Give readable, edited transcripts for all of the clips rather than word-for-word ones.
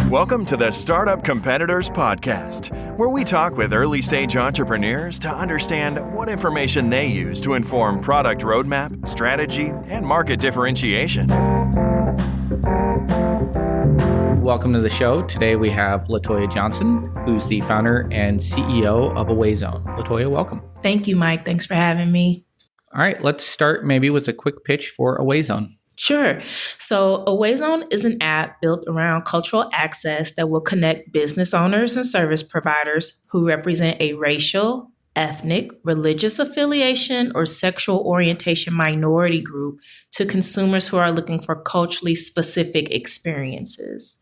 Welcome to the Startup Competitors Podcast, where we talk with early-stage entrepreneurs to understand what information they use to inform product roadmap, strategy, and market differentiation. Welcome to the show. Today we have LaToya Johnson, who's the founder and CEO of AwayZone. LaToya, welcome. Thank you, Mike. Thanks for having me. All right, let's start maybe with a quick pitch for AwayZone. Sure. So AwayZone is an app built around cultural access that will connect business owners and service providers who represent a racial, ethnic, religious affiliation, or sexual orientation minority group to consumers who are looking for culturally specific experiences.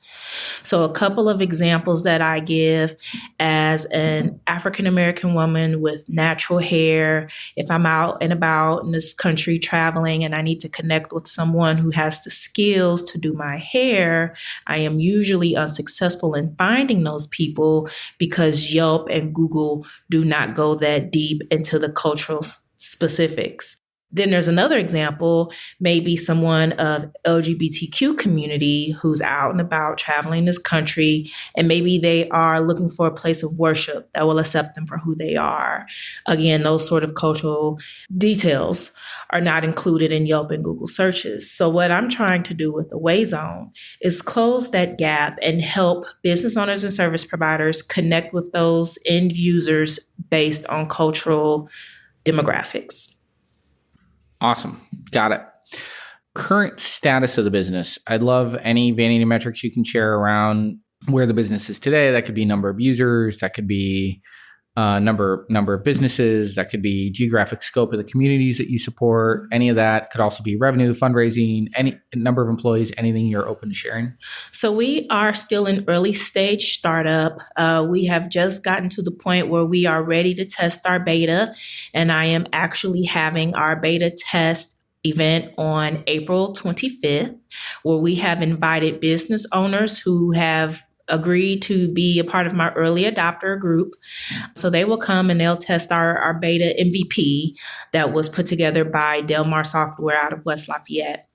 So a couple of examples that I give: as an African American woman with natural hair, if I'm out and about in this country traveling and I need to connect with someone who has the skills to do my hair, I am usually unsuccessful in finding those people because Yelp and Google do not go that deep into the cultural specifics. Then there's another example, maybe someone of LGBTQ community who's out and about traveling this country, and maybe they are looking for a place of worship that will accept them for who they are. Again, those sort of cultural details are not included in Yelp and Google searches. So what I'm trying to do with AwayZone is close that gap and help business owners and service providers connect with those end users based on cultural demographics. Awesome. Got it. Current status of the business. I'd love any vanity metrics you can share around where the business is today. That could be number of users. That could be number of businesses. That could be geographic scope of the communities that you support. Any of that could also be revenue, fundraising, any number of employees, anything you're open to sharing. So we are still an early stage startup. We have just gotten to the point where we are ready to test our beta, and I am actually having our beta test event on April 25th, where we have invited business owners who have agreed to be a part of my early adopter group. So they will come and they'll test our beta MVP that was put together by Delmar Software out of West Lafayette.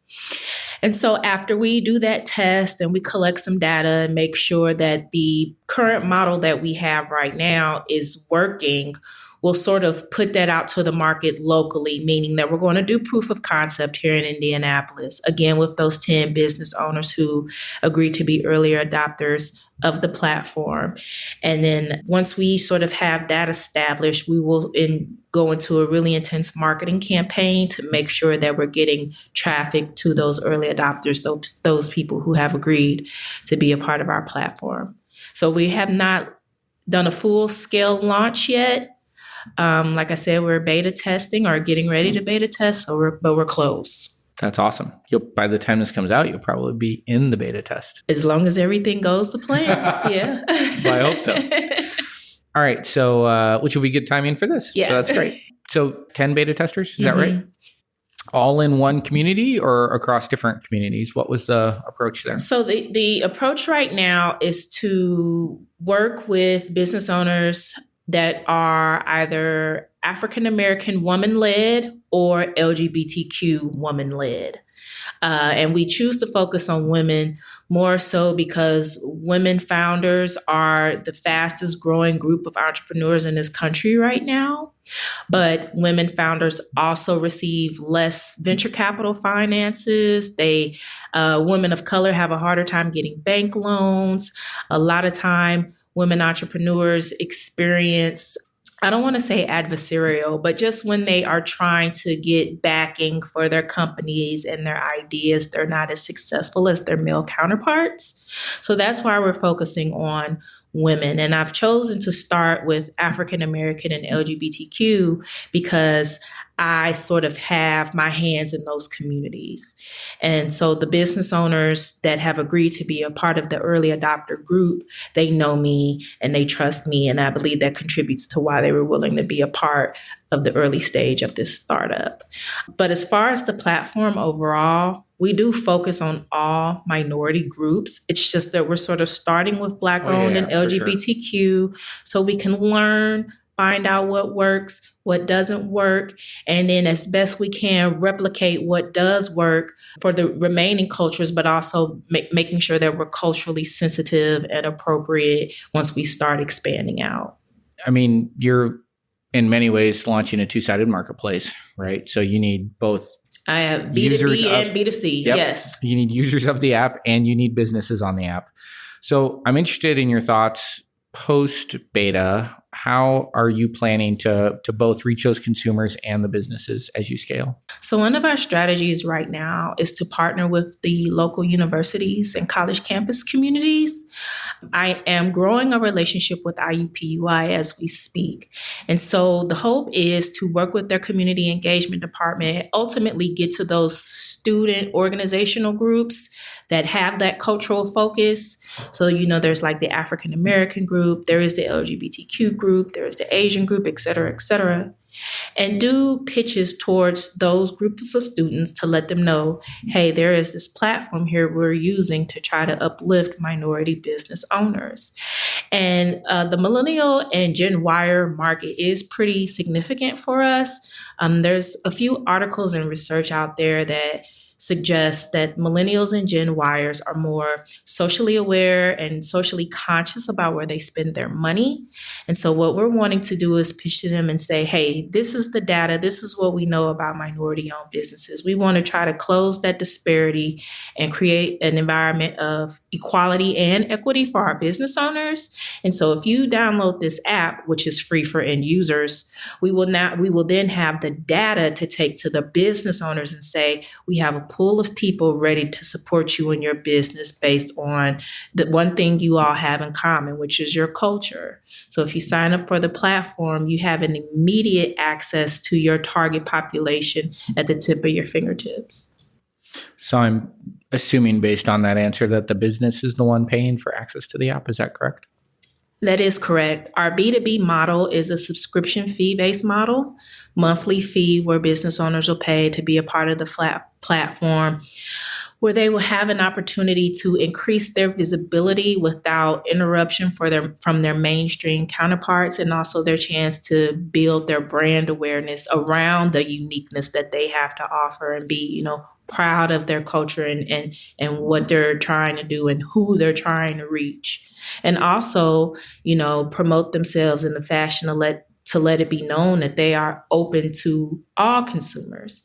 And so after we do that test and we collect some data and make sure that the current model that we have right now is working, we'll sort of put that out to the market locally, meaning that we're going to do proof of concept here in Indianapolis, again, with those 10 business owners who agreed to be earlier adopters of the platform. And then once we sort of have that established, we will go into a really intense marketing campaign to make sure that we're getting traffic to those early adopters, those people who have agreed to be a part of our platform. So we have not done a full scale launch yet. Like I said, we're beta testing or getting ready to beta test, but we're close. That's awesome. By the time this comes out, you'll probably be in the beta test. As long as everything goes to plan. Yeah. Well, I hope so. All right. So, which will be good timing for this. Yeah. So that's great. So 10 beta testers, is that right? All in one community or across different communities? What was the approach there? So the approach right now is to work with business owners that are either African American woman-led or LGBTQ woman-led. And we choose to focus on women more so because women founders are the fastest growing group of entrepreneurs in this country right now. But women founders also receive less venture capital finances. Women of color have a harder time getting bank loans. A lot of time, women entrepreneurs experience, I don't want to say adversarial, but just when they are trying to get backing for their companies and their ideas, they're not as successful as their male counterparts. So that's why we're focusing on women. And I've chosen to start with African American and LGBTQ because I sort of have my hands in those communities. And so the business owners that have agreed to be a part of the early adopter group, they know me and they trust me. And I believe that contributes to why they were willing to be a part of the early stage of this startup. But as far as the platform overall, we do focus on all minority groups. It's just that we're sort of starting with Black-owned and LGBTQ so we can learn find out what works, what doesn't work, and then as best we can replicate what does work for the remaining cultures, but also making sure that we're culturally sensitive and appropriate once we start expanding out. I mean, you're in many ways launching a two-sided marketplace, right? So you need both. I have B2B and B2C, yep. Yes. You need users of the app and you need businesses on the app. So I'm interested in your thoughts post-beta. How are you planning to both reach those consumers and the businesses as you scale? So one of our strategies right now is to partner with the local universities and college campus communities. I am growing a relationship with IUPUI as we speak. And so the hope is to work with their community engagement department and ultimately get to those student organizational groups that have that cultural focus. So, there's like the African American group, there is the LGBTQ group, there is the Asian group, et cetera, and do pitches towards those groups of students to let them know, hey, there is this platform here we're using to try to uplift minority business owners. And the millennial and Gen Y market is pretty significant for us. There's a few articles and research out there that suggests that millennials and Gen Yers are more socially aware and socially conscious about where they spend their money. And so what we're wanting to do is pitch to them and say, hey, this is the data. This is what we know about minority-owned businesses. We want to try to close that disparity and create an environment of equality and equity for our business owners. And so if you download this app, which is free for end users, we will then have the data to take to the business owners and say, we have a pool of people ready to support you in your business based on the one thing you all have in common, which is your culture. So if you sign up for the platform, you have an immediate access to your target population at the tip of your fingertips. So I'm assuming based on that answer that the business is the one paying for access to the app. Is that correct? That is correct. Our B2B model is a subscription fee-based model, monthly fee where business owners will pay to be a part of the platform, where they will have an opportunity to increase their visibility without interruption from their mainstream counterparts, and also their chance to build their brand awareness around the uniqueness that they have to offer and be, proud of their culture and what they're trying to do and who they're trying to reach. And also, promote themselves in the fashion to let it be known that they are open to all consumers.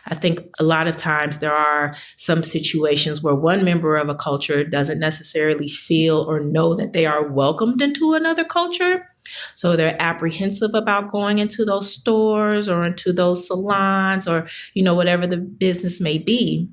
I think a lot of times there are some situations where one member of a culture doesn't necessarily feel or know that they are welcomed into another culture. So they're apprehensive about going into those stores or into those salons or, whatever the business may be.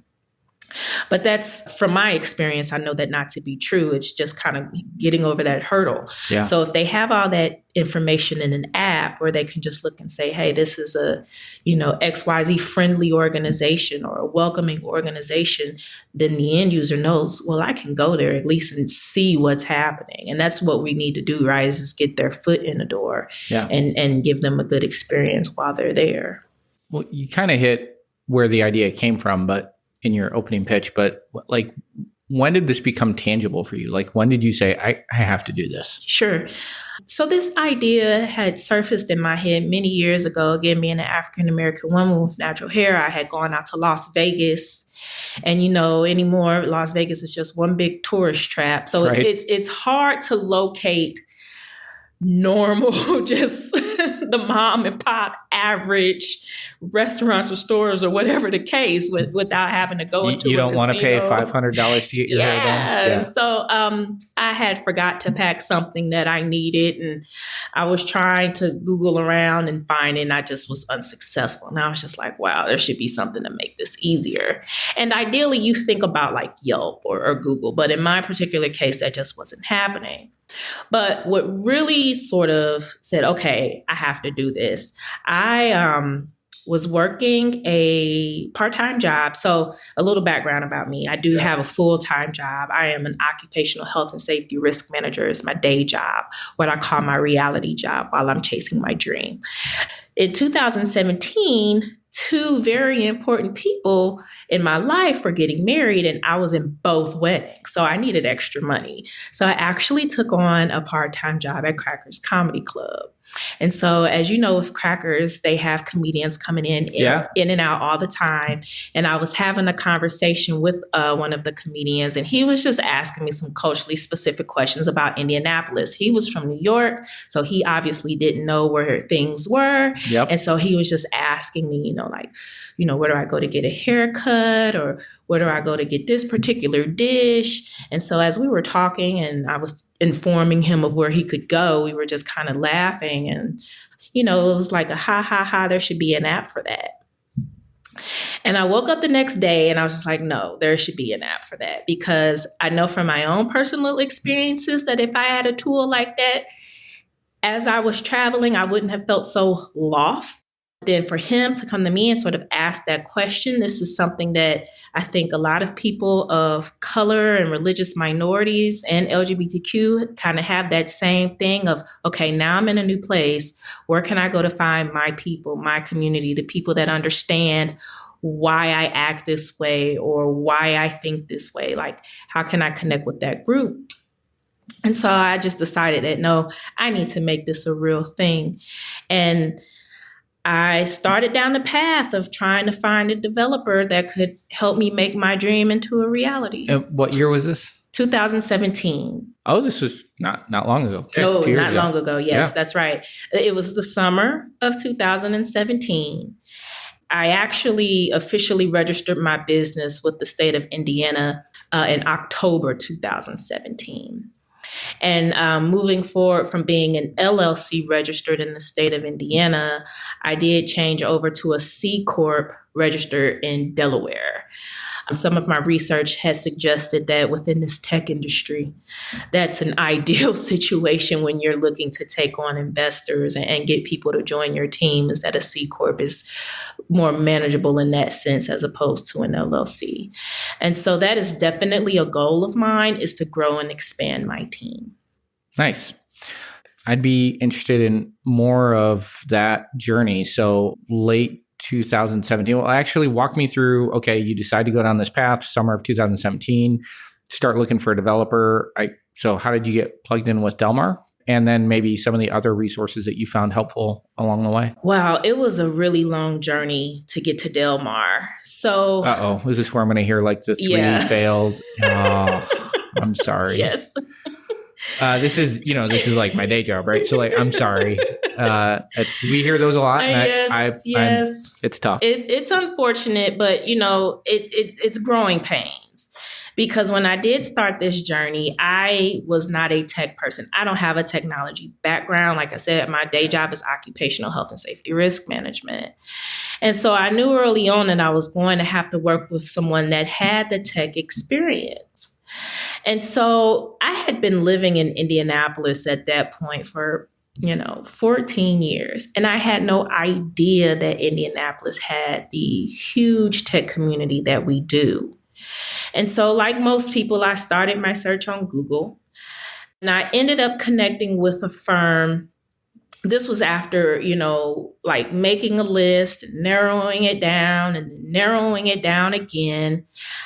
But that's, from my experience, I know that not to be true. It's just kind of getting over that hurdle. Yeah. So if they have all that information in an app where they can just look and say, hey, this is a, XYZ friendly organization or a welcoming organization, then the end user knows, well, I can go there at least and see what's happening. And that's what we need to do, right? Is just get their foot in the door and give them a good experience while they're there. Well, you kind of hit where the idea came from, but in your opening pitch, but when did this become tangible for you? When did you say, I have to do this? Sure. So this idea had surfaced in my head many years ago. Again, being an African American woman with natural hair, I had gone out to Las Vegas. And, anymore, Las Vegas is just one big tourist trap. So right. it's hard to locate normal, just the mom and pop average restaurants or stores or whatever the case without having to go into a casino. You don't want to pay $500 to get your hair done? Yeah. And so I had forgot to pack something that I needed, and I was trying to Google around and find it, and I just was unsuccessful. And I was just like, wow, there should be something to make this easier. And ideally, you think about Yelp or Google, but in my particular case, that just wasn't happening. But what really sort of said, okay, I have to do this. I was working a part-time job. So a little background about me. I do have a full-time job. I am an occupational health and safety risk manager. It's my day job, what I call my reality job while I'm chasing my dream. In 2017, two very important people in my life were getting married, and I was in both weddings. So I needed extra money. So I actually took on a part-time job at Crackers Comedy Club. And so, as you know, with Crackers, they have comedians coming in and out all the time. And I was having a conversation with one of the comedians, and he was just asking me some culturally specific questions about Indianapolis. He was from New York, so he obviously didn't know where things were. Yep. And so he was just asking me, where do I go to get a haircut, or where do I go to get this particular dish? And so as we were talking and I was informing him of where he could go, we were just kind of laughing. And, it was like a ha, ha, ha, there should be an app for that. And I woke up the next day and I was just like, no, there should be an app for that, because I know from my own personal experiences that if I had a tool like that, as I was traveling, I wouldn't have felt so lost. Then for him to come to me and sort of ask that question, this is something that I think a lot of people of color and religious minorities and LGBTQ kind of have that same thing of, okay, now I'm in a new place. Where can I go to find my people, my community, the people that understand why I act this way or why I think this way? Like, how can I connect with that group? And so I just decided that, no, I need to make this a real thing. And I started down the path of trying to find a developer that could help me make my dream into a reality. What year was this? 2017. Oh, this was not long ago. Okay, no, not ago. Long ago. Yes, That's right. It was the summer of 2017. I actually officially registered my business with the state of Indiana in October 2017. And moving forward from being an LLC registered in the state of Indiana, I did change over to a C Corp registered in Delaware. Some of my research has suggested that within this tech industry, that's an ideal situation when you're looking to take on investors and get people to join your team, is that a C Corp is more manageable in that sense as opposed to an LLC. And so that is definitely a goal of mine, is to grow and expand my team. Nice. I'd be interested in more of that journey. So late 2017. Well, actually walk me through, okay, you decide to go down this path, summer of 2017, start looking for a developer. So how did you get plugged in with Delmar? And then maybe some of the other resources that you found helpful along the way. Wow, it was a really long journey to get to Delmar. So, is this where I'm going to hear like the three failed? Oh, I'm sorry. Yes. This is like my day job, right? So like, I'm sorry. We hear those a lot. And yes. It's tough. It's unfortunate, but it's growing pains. Because when I did start this journey, I was not a tech person. I don't have a technology background. Like I said, my day job is occupational health and safety risk management. And so I knew early on that I was going to have to work with someone that had the tech experience. And so I had been living in Indianapolis at that point for 14 years. And I had no idea that Indianapolis had the huge tech community that we do. And so like most people, I started my search on Google, and I ended up connecting with a firm. This was after, making a list, narrowing it down and narrowing it down again.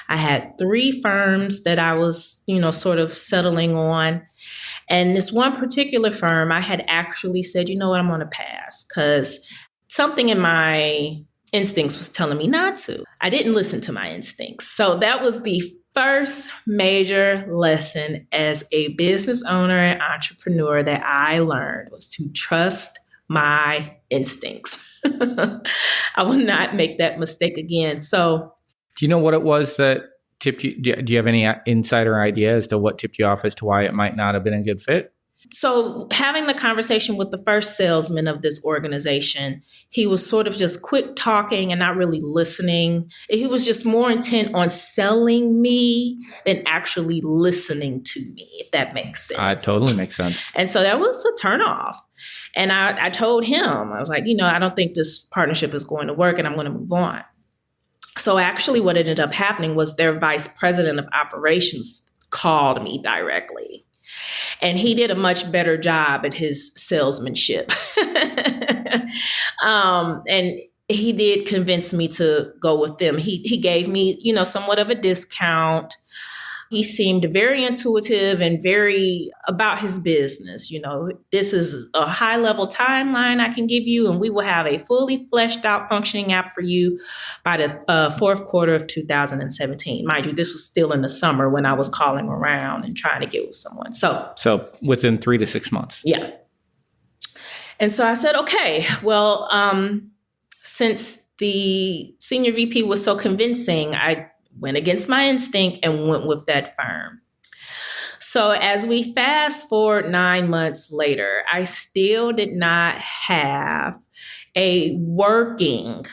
I had 3 firms that I was, sort of settling on. And this one particular firm, I had actually said, you know what, I'm going to pass, because something in my instincts was telling me not to. I didn't listen to my instincts. So that was the first major lesson as a business owner and entrepreneur that I learned, was to trust my instincts. I will not make that mistake again. So, do you know what it was that tipped you? Do you have any insider idea as to what tipped you off as to why it might not have been a good fit? So having the conversation with the first salesman of this organization, he was sort of just quick talking and not really listening. He was just more intent on selling me than actually listening to me, if that makes sense. It totally makes sense. And so that was a turnoff. And I told him, I was like, I don't think this partnership is going to work and I'm going to move on. So actually what ended up happening was their vice president of operations called me directly. And he did a much better job at his salesmanship. And he did convince me to go with them. He gave me, somewhat of a discount. He seemed very intuitive and very about his business. This is a high level timeline I can give you, and we will have a fully fleshed out functioning app for you by the fourth quarter of 2017. Mind you, this was still in the summer when I was calling around and trying to get with someone. So within 3 to 6 months. Yeah. And so I said, okay, well, since the senior VP was so convincing, I went against my instinct and went with that firm. So as we fast forward 9 months later, I still did not have a working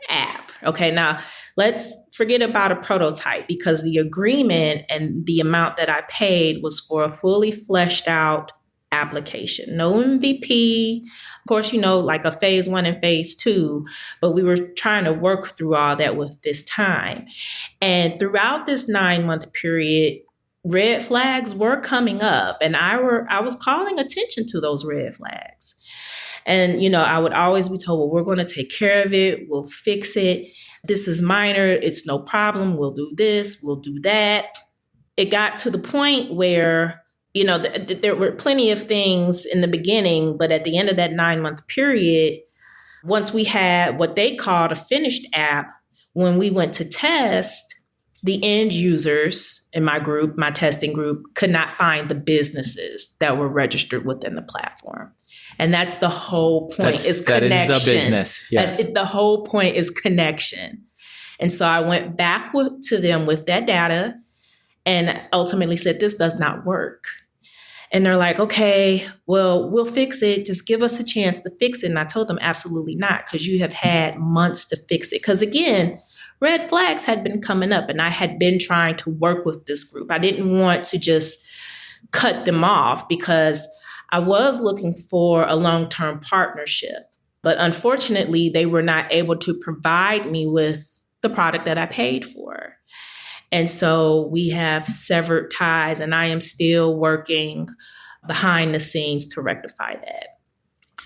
app. Okay, now let's forget about a prototype, because the agreement and the amount that I paid was for a fully fleshed out application. No MVP. Of course, like a phase 1 and phase 2, but we were trying to work through all that with this time. And throughout this 9-month period, red flags were coming up, and I was calling attention to those red flags. And, I would always be told, well, we're going to take care of it. We'll fix it. This is minor. It's no problem. We'll do this. We'll do that. It got to the point where there were plenty of things in the beginning, but at the end of that 9-month period, once we had what they called a finished app, when we went to test, the end users in my group, my testing group, could not find the businesses that were registered within the platform. And that's the whole point, is connection. That is the business, yes. The whole point is connection. And so I went back to them with that data and ultimately said, this does not work. And they're like, okay, well, we'll fix it. Just give us a chance to fix it. And I told them, absolutely not, because you have had months to fix it. Because again, red flags had been coming up and I had been trying to work with this group. I didn't want to just cut them off because I was looking for a long-term partnership. But unfortunately, they were not able to provide me with the product that I paid for. And so we have severed ties, and I am still working behind the scenes to rectify that.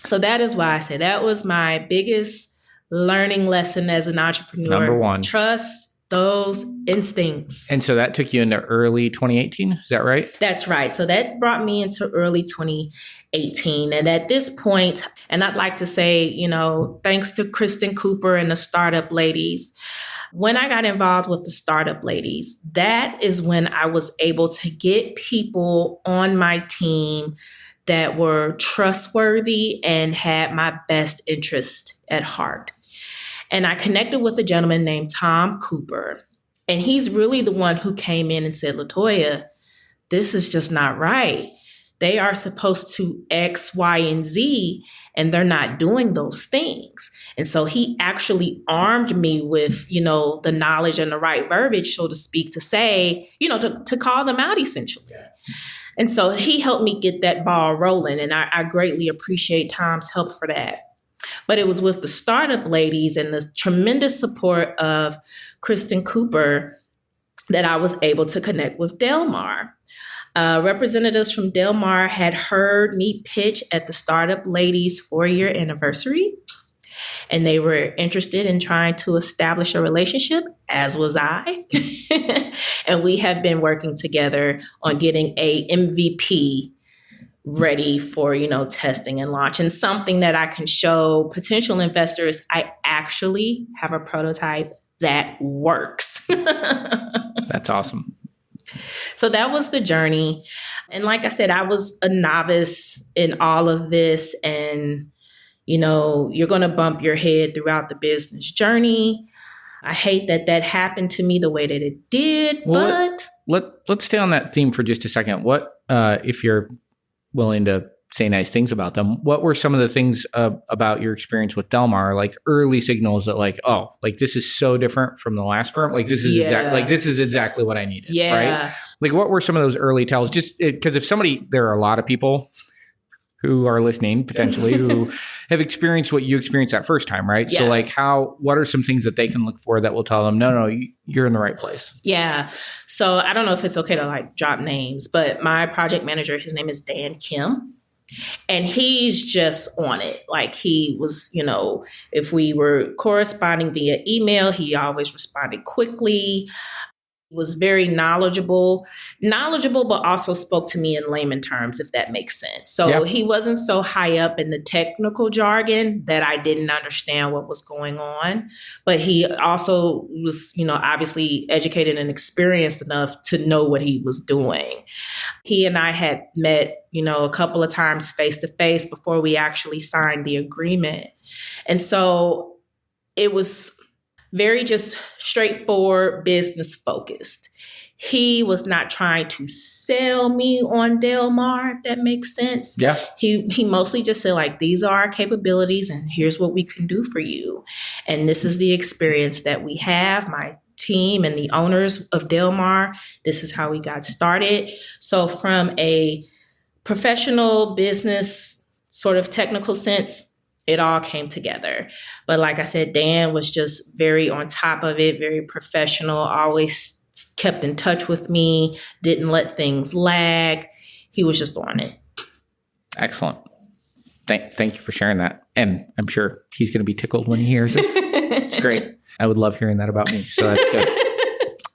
So that is why I say that was my biggest learning lesson as an entrepreneur. Number one. Trust those instincts. And so that took you into early 2018, is that right? That's right. So that brought me into early 2018. And at this point, and I'd like to say, thanks to Kristen Cooper and the Startup Ladies, when I got involved with the Startup Ladies, that is when I was able to get people on my team that were trustworthy and had my best interest at heart. And I connected with a gentleman named Tom Cooper. And he's really the one who came in and said, LaToya, this is just not right. They are supposed to X, Y, and Z, and they're not doing those things. And so he actually armed me with, the knowledge and the right verbiage, so to speak, to say, to call them out essentially. Yeah. And so he helped me get that ball rolling. And I greatly appreciate Tom's help for that. But it was with the Startup Ladies and the tremendous support of Kristen Cooper that I was able to connect with Delmar. Representatives from Delmar had heard me pitch at the Startup Ladies 4-year anniversary, and they were interested in trying to establish a relationship, as was I. And we have been working together on getting a MVP ready for, testing and launch, and something that I can show potential investors I actually have a prototype that works. That's awesome. So that was the journey. And like I said, I was a novice in all of this. And, you're going to bump your head throughout the business journey. I hate that happened to me the way that it did, but... Let's stay on that theme for just a second. What, if you're willing to say nice things about them, what were some of the things about your experience with Delmar, like early signals that this is so different from the last firm? Like this is exactly what I needed. Yeah. Right. Like what were some of those early tells? Just because there are a lot of people who are listening potentially who have experienced what you experienced that first time. Right. Yeah. So what are some things that they can look for that will tell them, no, you're in the right place? Yeah. So I don't know if it's okay to drop names, but my project manager, his name is Dan Kim. And he's just on it. He was, if we were corresponding via email, he always responded quickly. Was very knowledgeable, but also spoke to me in layman terms, if that makes sense. So he wasn't so high up in the technical jargon that I didn't understand what was going on. But he also was, obviously educated and experienced enough to know what he was doing. He and I had met, a couple of times face to face before we actually signed the agreement. And so it was very just straightforward, business focused. He was not trying to sell me on Del Mar, if that makes sense. Yeah. He mostly just said, like, these are our capabilities and here's what we can do for you. And this is the experience that we have, my team and the owners of Del Mar. This is how we got started. So from a professional business sort of technical sense, it all came together. But like I said, Dan was just very on top of it, very professional, always kept in touch with me, didn't let things lag. He was just on it. Excellent. Thank you for sharing that. And I'm sure he's going to be tickled when he hears it. It's great. I would love hearing that about me. So that's good.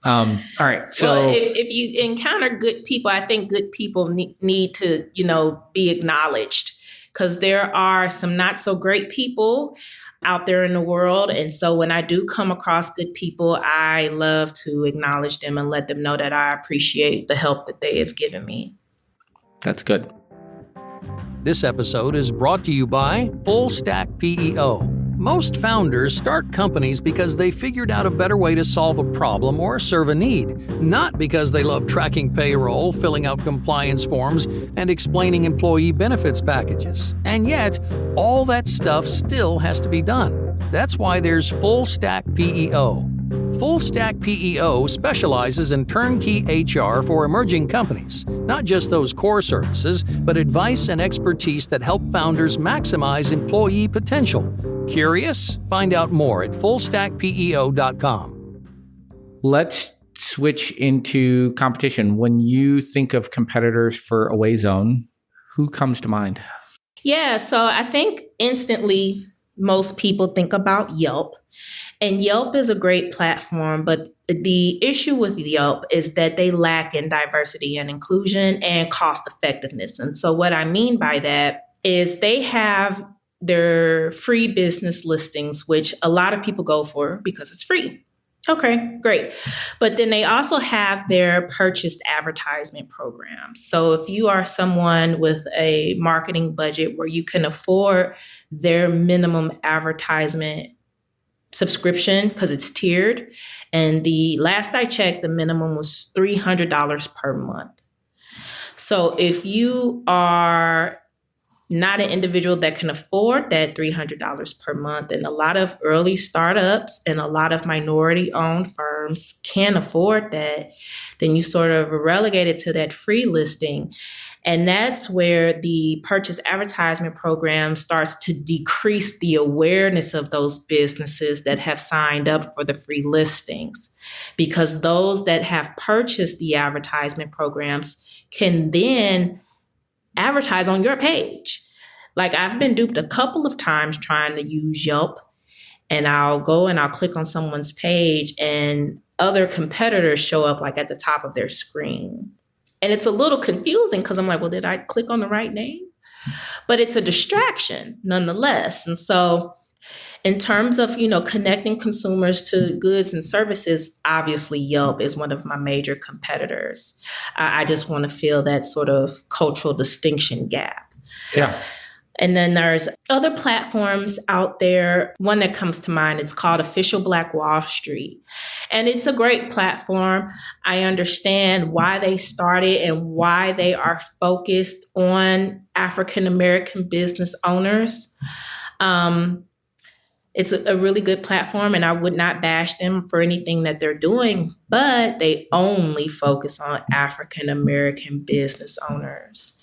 All right. So well, if you encounter good people, I think good people need to, be acknowledged. Because there are some not so great people out there in the world. And so when I do come across good people, I love to acknowledge them and let them know that I appreciate the help that they have given me. That's good. This episode is brought to you by Full Stack PEO. Most founders start companies because they figured out a better way to solve a problem or serve a need, not because they love tracking payroll, filling out compliance forms, and explaining employee benefits packages. And yet, all that stuff still has to be done. That's why there's Full Stack PEO. Full Stack PEO specializes in turnkey HR for emerging companies, not just those core services, but advice and expertise that help founders maximize employee potential. Curious? Find out more at fullstackpeo.com. Let's switch into competition. When you think of competitors for AwayZone, who comes to mind? Yeah, so I think instantly most people think about Yelp. And Yelp is a great platform, but the issue with Yelp is that they lack in diversity and inclusion and cost effectiveness. And so what I mean by that is they have their free business listings, which a lot of people go for because it's free. Okay, great. But then they also have their purchased advertisement programs. So if you are someone with a marketing budget where you can afford their minimum advertisement subscription, because it's tiered, and the last I checked, the minimum was $300 per month. So if you are not an individual that can afford that $300 per month, and a lot of early startups and a lot of minority-owned firms can't afford that, then you sort of are relegated to that free listing. And that's where the purchase advertisement program starts to decrease the awareness of those businesses that have signed up for the free listings, because those that have purchased the advertisement programs can then advertise on your page. Like, I've been duped a couple of times trying to use Yelp, and I'll go and I'll click on someone's page and other competitors show up like at the top of their screen. And it's a little confusing because I'm like, well, did I click on the right name? But it's a distraction nonetheless. And so in terms of, connecting consumers to goods and services, obviously Yelp is one of my major competitors. I just want to fill that sort of cultural distinction gap. Yeah. And then there's other platforms out there. One that comes to mind, it's called Official Black Wall Street. And it's a great platform. I understand why they started and why they are focused on African American business owners. It's a really good platform, and I would not bash them for anything that they're doing, but they only focus on African American business owners.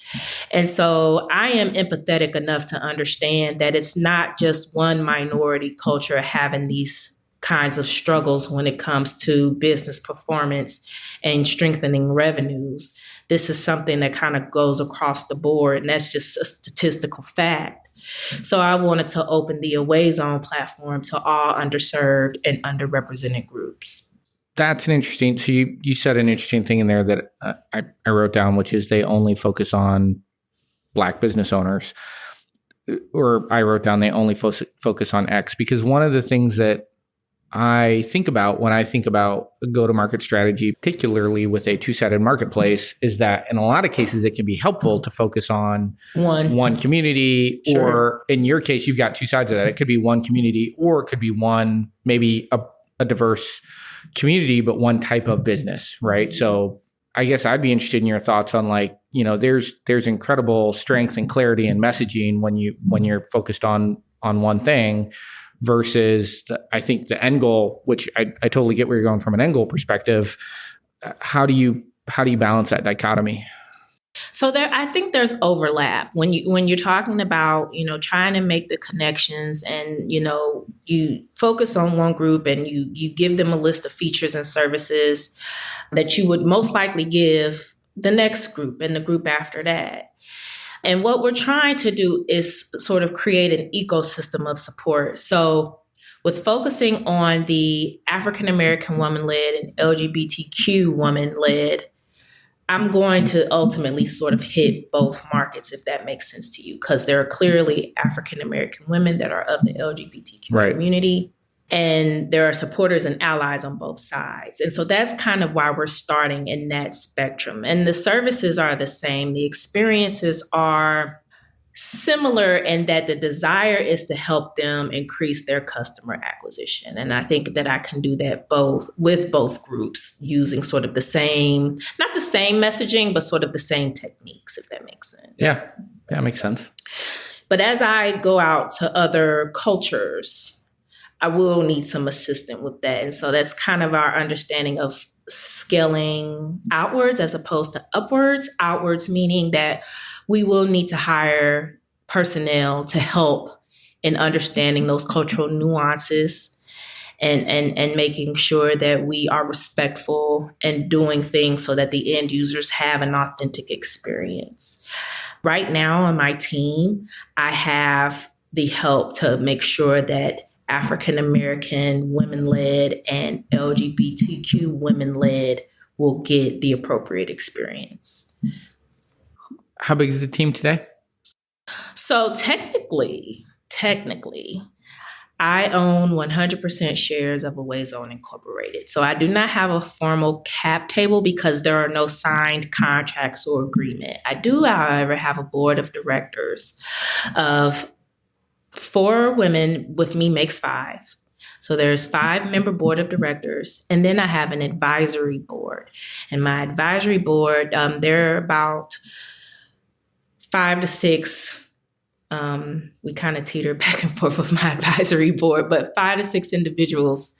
And so I am empathetic enough to understand that it's not just one minority culture having these kinds of struggles when it comes to business performance and strengthening revenues. This is something that kind of goes across the board, and that's just a statistical fact. So I wanted to open the AwayZone platform to all underserved and underrepresented groups. That's an interesting. So you said an interesting thing in there that I wrote down, which is they only focus on Black business owners, or I wrote down they only focus on X, because one of the things that I think about when I think about go-to-market strategy, particularly with a two-sided marketplace, is that in a lot of cases it can be helpful to focus on one community, sure. Or in your case, you've got two sides of that. It could be one community, or it could be one, maybe a diverse community, but one type of business, right? So I guess I'd be interested in your thoughts on, like, you know, there's incredible strength and clarity in messaging when you're focused on one thing, versus I think the end goal, which I totally get where you're going from an end goal perspective. How do you balance that dichotomy? So I think there's overlap when you're talking about, you know, trying to make the connections, and, you know, you focus on one group and you give them a list of features and services that you would most likely give the next group and the group after that. And what we're trying to do is sort of create an ecosystem of support. So with focusing on the African American woman-led and LGBTQ woman-led, I'm going to ultimately sort of hit both markets, if that makes sense to you, because there are clearly African American women that are of the LGBTQ community, and there are supporters and allies on both sides. And so that's kind of why we're starting in that spectrum. And the services are the same. The experiences are similar in that the desire is to help them increase their customer acquisition. And I think that I can do that with both groups using sort of the same, not the same messaging, but sort of the same techniques, if that makes sense. Yeah, that makes sense. But as I go out to other cultures, I will need some assistance with that. And so that's kind of our understanding of scaling outwards as opposed to upwards. Outwards meaning that we will need to hire personnel to help in understanding those cultural nuances and making sure that we are respectful and doing things so that the end users have an authentic experience. Right now on my team, I have the help to make sure that African American women-led and LGBTQ women-led will get the appropriate experience. How big is the team today? So technically, I own 100% shares of AwayZone Incorporated. So I do not have a formal cap table because there are no signed contracts or agreement. I do, however, have a board of directors of 4 women, with me makes 5. So there's 5-member board of directors. And then I have an advisory board. And my advisory board, they're about 5 to 6. We kind of teeter back and forth with my advisory board, but 5 to 6 individuals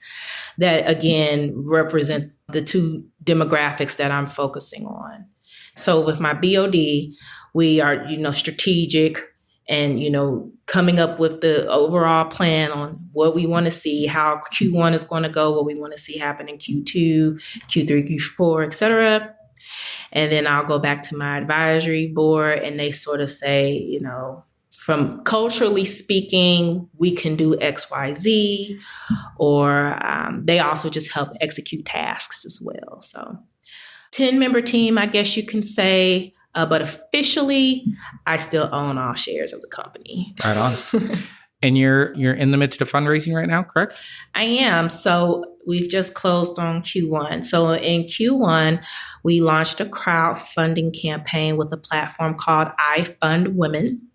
that, again, represent the 2 demographics that I'm focusing on. So with my BOD, we are, strategic and, coming up with the overall plan on what we want to see, how Q1 is going to go, what we want to see happen in Q2, Q3, Q4, et cetera. And then I'll go back to my advisory board and they sort of say, from culturally speaking, we can do X, Y, Z, or they also just help execute tasks as well. So 10-member team, I guess you can say, but officially, I still own all shares of the company. Right on. And you're in the midst of fundraising right now, correct? I am. So we've just closed on Q1. So in Q1, we launched a crowdfunding campaign with a platform called I Fund Women.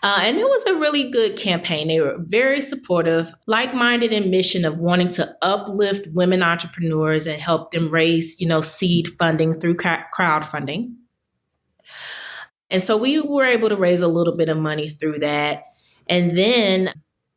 And it was a really good campaign. They were very supportive, like-minded in mission of wanting to uplift women entrepreneurs and help them raise, seed funding through crowdfunding. And so we were able to raise a little bit of money through that. And then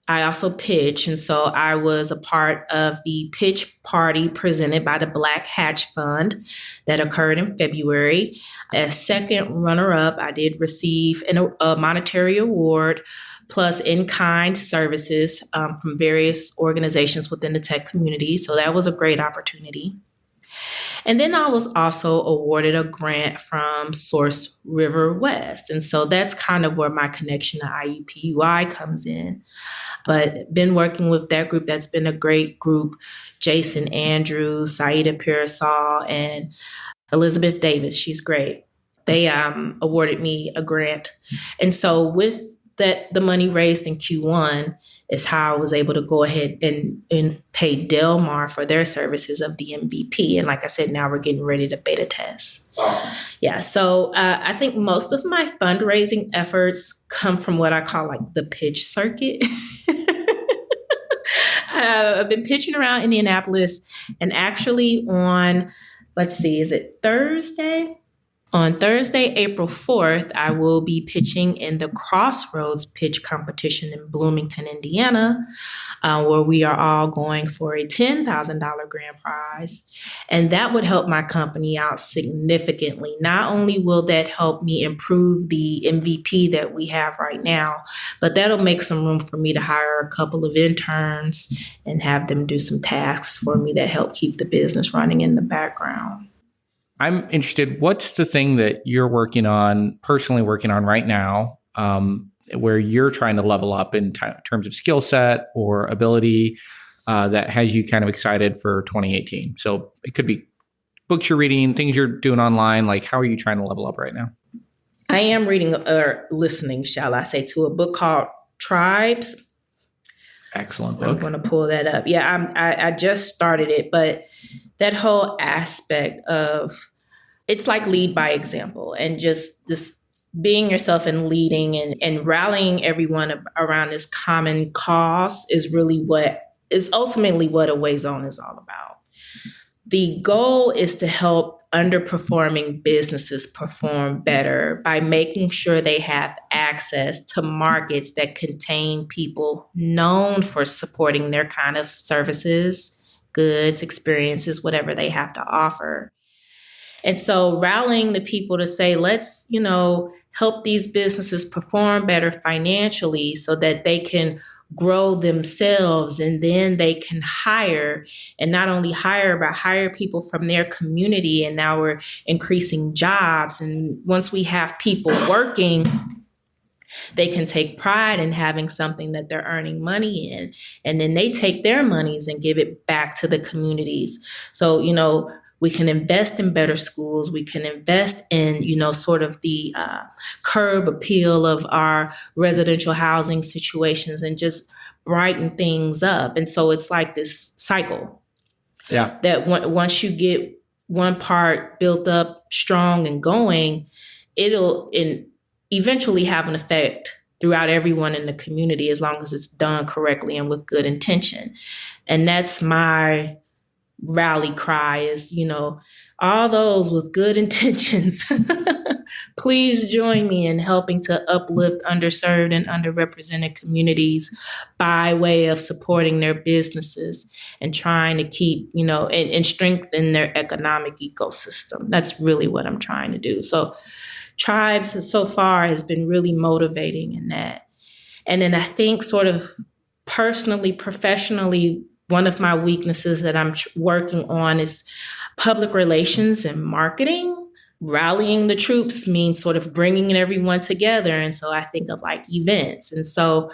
I also pitch. And so I was a part of the pitch party presented by the Black Hatch Fund that occurred in February. As second runner-up, I did receive a monetary award plus in-kind services from various organizations within the tech community. So that was a great opportunity. And then I was also awarded a grant from Source River West. And so that's kind of where my connection to IUPUI comes in. But been working with that group. That's been a great group. Jason Andrews, Saida Parasol, and Elizabeth Davis. She's great. They awarded me a grant. And so with that, the money raised in Q1 is how I was able to go ahead and pay Delmar for their services of the MVP. And like I said, now we're getting ready to beta test. That's awesome. Yeah. So I think most of my fundraising efforts come from what I call like the pitch circuit. I've been pitching around Indianapolis, and actually on, let's see, is it Thursday? On Thursday, April 4th, I will be pitching in the Crossroads Pitch Competition in Bloomington, Indiana, where we are all going for a $10,000 grand prize. And that would help my company out significantly. Not only will that help me improve the MVP that we have right now, but that'll make some room for me to hire a couple of interns and have them do some tasks for me that help keep the business running in the background. I'm interested, what's the thing that you're personally working on right now, where you're trying to level up in terms of skill set or ability that has you kind of excited for 2018? So it could be books you're reading, things you're doing online. Like, how are you trying to level up right now? I am reading or listening, shall I say, to a book called Tribes. Excellent book. I'm going to pull that up. Yeah, I just started it, but that whole aspect of, it's like lead by example, and just this being yourself and leading and rallying everyone around this common cause is ultimately what AwayZone is all about. The goal is to help underperforming businesses perform better by making sure they have access to markets that contain people known for supporting their kind of services, goods, experiences, whatever they have to offer. And so rallying the people to say, let's, help these businesses perform better financially so that they can grow themselves, and then they can hire, and not only hire, but hire people from their community. And now we're increasing jobs. And once we have people working, they can take pride in having something that they're earning money in. And then they take their monies and give it back to the communities. So, we can invest in better schools. We can invest in, sort of the curb appeal of our residential housing situations and just brighten things up. And so it's like this cycle. Yeah. That once you get one part built up strong and going, it'll eventually have an effect throughout everyone in the community, as long as it's done correctly and with good intention. And that's my rally cry is, all those with good intentions, please join me in helping to uplift underserved and underrepresented communities by way of supporting their businesses and trying to keep, and strengthen their economic ecosystem. That's really what I'm trying to do. So Tribes so far has been really motivating in that. And then I think sort of personally, professionally, one of my weaknesses that I'm working on is public relations and marketing. Rallying the troops means sort of bringing everyone together. And so I think of like events. And so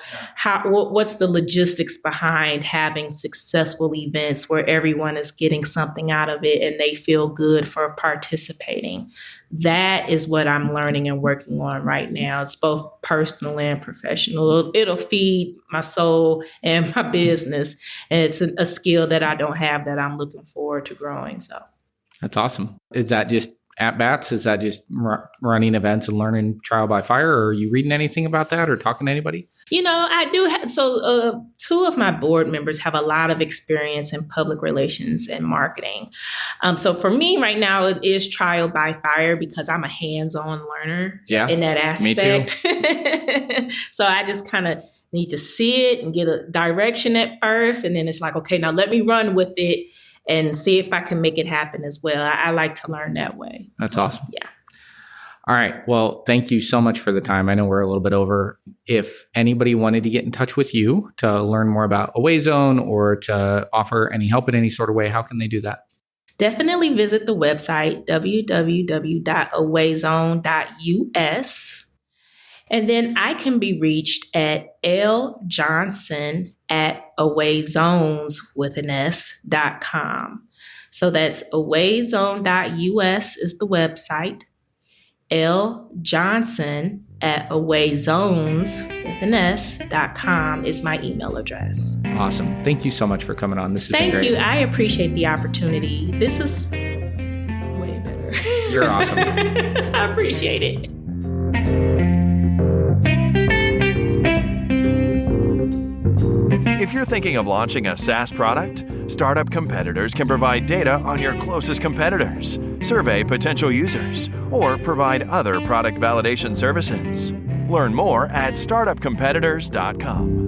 what's the logistics behind having successful events where everyone is getting something out of it and they feel good for participating? That is what I'm learning and working on right now. It's both personal and professional. It'll feed my soul and my business. And it's a skill that I don't have that I'm looking forward to growing. So that's awesome. Is that just at bats? Is that just running events and learning trial by fire? Or are you reading anything about that or talking to anybody? I do have, two of my board members have a lot of experience in public relations and marketing. So for me right now, it is trial by fire because I'm a hands-on learner in that aspect. Me too. So I just kind of need to see it and get a direction at first. And then it's like, okay, now let me run with it and see if I can make it happen as well. I like to learn that way. That's awesome. Yeah. All right. Well, thank you so much for the time. I know we're a little bit over. If anybody wanted to get in touch with you to learn more about AwayZone or to offer any help in any sort of way, how can they do that? Definitely visit the website, www.awayzone.us. And then I can be reached at ljohnson@AwayZones.com. So that's AwayZone.us is the website. ljohnson@AwayZones.com is my email address. Awesome. Thank you so much for coming on. This has been great. Thank you. I appreciate the opportunity. This is way better. You're awesome. I appreciate it. If you're thinking of launching a SaaS product, Startup Competitors can provide data on your closest competitors, survey potential users, or provide other product validation services. Learn more at startupcompetitors.com.